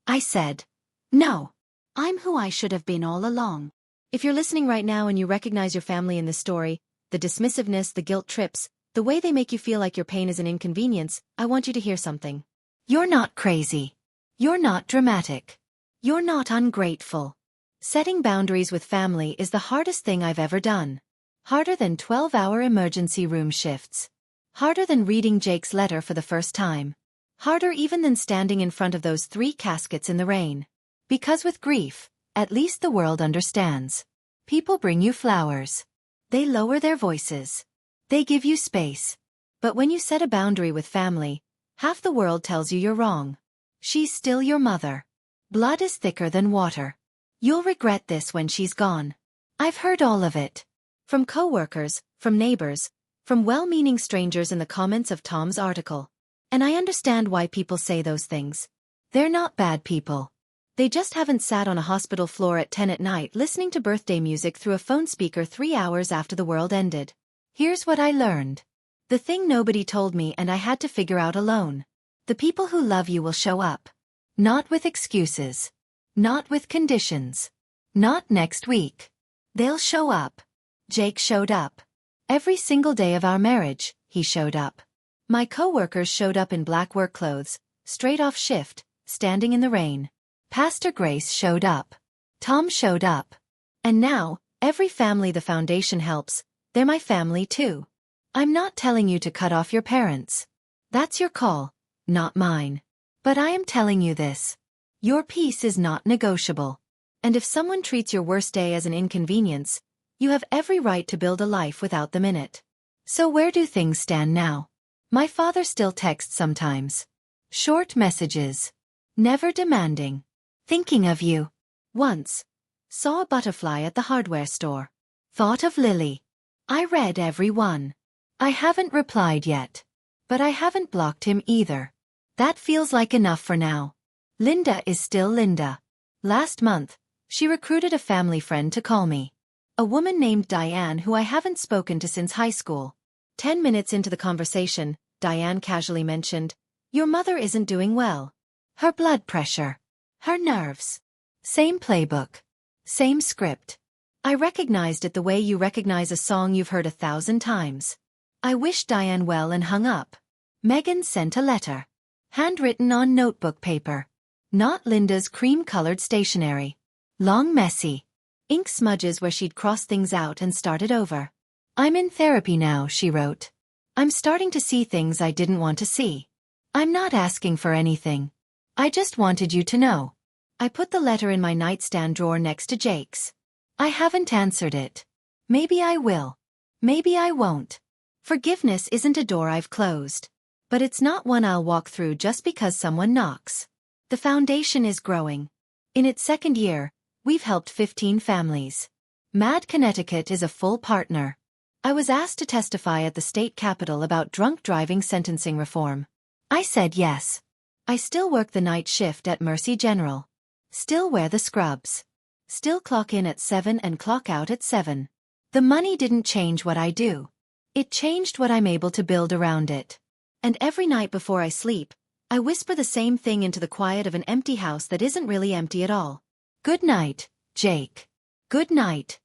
I said, "No. I'm who I should have been all along." If you're listening right now and you recognize your family in this story, the dismissiveness, the guilt trips, the way they make you feel like your pain is an inconvenience, I want you to hear something. You're not crazy. You're not dramatic. You're not ungrateful. Setting boundaries with family is the hardest thing I've ever done. Harder than 12-hour emergency room shifts. Harder than reading Jake's letter for the first time. Harder even than standing in front of those 3 caskets in the rain. Because with grief, at least the world understands. People bring you flowers. They lower their voices. They give you space. But when you set a boundary with family, half the world tells you you're wrong. She's still your mother. Blood is thicker than water. You'll regret this when she's gone. I've heard all of it. From coworkers, from neighbors, from well-meaning strangers in the comments of Tom's article. And I understand why people say those things. They're not bad people. They just haven't sat on a hospital floor at 10 at night listening to birthday music through a phone speaker 3 hours after the world ended. Here's what I learned. The thing nobody told me and I had to figure out alone. The people who love you will show up. Not with excuses. Not with conditions. Not next week. They'll show up. Jake showed up. Every single day of our marriage, he showed up. My coworkers showed up in black work clothes, straight off shift, standing in the rain. Pastor Grace showed up. Tom showed up. And now, every family the foundation helps, they're my family too. I'm not telling you to cut off your parents. That's your call, not mine. But I am telling you this. Your peace is not negotiable. And if someone treats your worst day as an inconvenience, you have every right to build a life without them in it. So where do things stand now? My father still texts sometimes. Short messages. Never demanding. Thinking of you. Once. Saw a butterfly at the hardware store. Thought of Lily. I read every one. I haven't replied yet. But I haven't blocked him either. That feels like enough for now. Linda is still Linda. Last month, she recruited a family friend to call me. A woman named Diane who I haven't spoken to since high school. 10 minutes into the conversation, Diane casually mentioned, "Your mother isn't doing well. Her blood pressure. Her nerves." Same playbook. Same script. I recognized it the way you recognize a song you've heard 1,000 times. I wished Diane well and hung up. Megan sent a letter. Handwritten on notebook paper. Not Linda's cream-colored stationery. Long messy. Ink smudges where she'd crossed things out and started over. "I'm in therapy now," she wrote. "I'm starting to see things I didn't want to see. I'm not asking for anything. I just wanted you to know." I put the letter in my nightstand drawer next to Jake's. I haven't answered it. Maybe I will. Maybe I won't. Forgiveness isn't a door I've closed. But it's not one I'll walk through just because someone knocks. The foundation is growing. In its 2nd year, we've helped 15 families. Mad Connecticut is a full partner. I was asked to testify at the state capitol about drunk driving sentencing reform. I said yes. I still work the night shift at Mercy General. Still wear the scrubs. Still clock in at 7 and clock out at 7. The money didn't change what I do. It changed what I'm able to build around it. And every night before I sleep, I whisper the same thing into the quiet of an empty house that isn't really empty at all. Good night, Jake. Good night,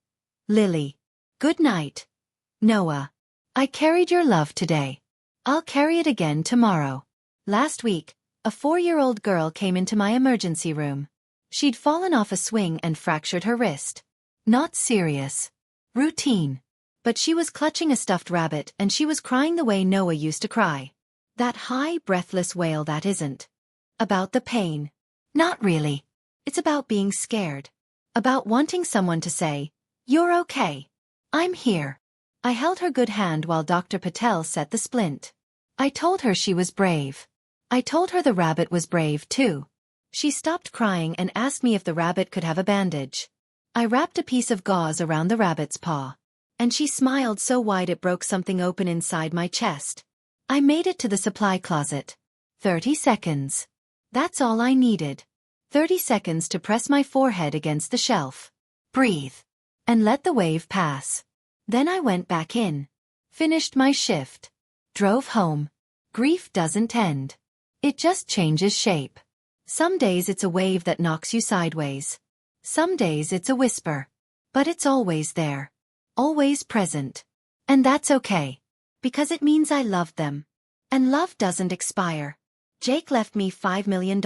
Lily. Good night, Noah. I carried your love today. I'll carry it again tomorrow. Last week, a 4-year-old girl came into my emergency room. She'd fallen off a swing and fractured her wrist. Not serious. Routine. But she was clutching a stuffed rabbit and she was crying the way Noah used to cry. That high, breathless wail that isn't about the pain. Not really. It's about being scared. About wanting someone to say, "You're okay. I'm here." I held her good hand while Dr. Patel set the splint. I told her she was brave. I told her the rabbit was brave too. She stopped crying and asked me if the rabbit could have a bandage. I wrapped a piece of gauze around the rabbit's paw. And she smiled so wide it broke something open inside my chest. I made it to the supply closet. 30 seconds. That's all I needed. 30 seconds to press my forehead against the shelf. Breathe. And let the wave pass. Then I went back in. Finished my shift. Drove home. Grief doesn't end. It just changes shape. Some days it's a wave that knocks you sideways. Some days it's a whisper. But it's always there. Always present. And that's okay. Because it means I loved them. And love doesn't expire. Jake left me $5 million.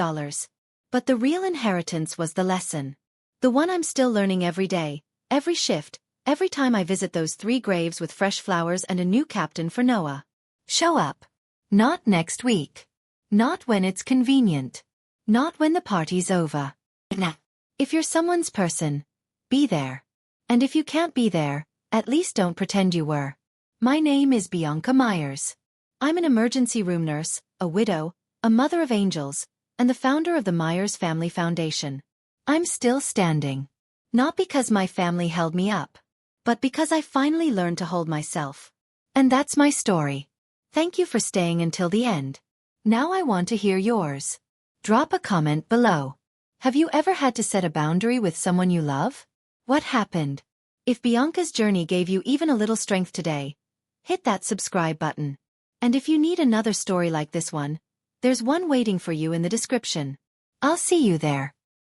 But the real inheritance was the lesson. The one I'm still learning every day, every shift, every time I visit those 3 graves with fresh flowers and a new captain for Noah. Show up. Not next week. Not when it's convenient. Not when the party's over. Nah. If you're someone's person, be there. And if you can't be there, at least don't pretend you were. My name is Bianca Myers. I'm an emergency room nurse, a widow, a mother of angels, and the founder of the Myers Family Foundation. I'm still standing. Not because my family held me up, but because I finally learned to hold myself. And that's my story. Thank you for staying until the end. Now I want to hear yours. Drop a comment below. Have you ever had to set a boundary with someone you love? What happened? If Bianca's journey gave you even a little strength today, hit that subscribe button. And if you need another story like this one, there's one waiting for you in the description. I'll see you there.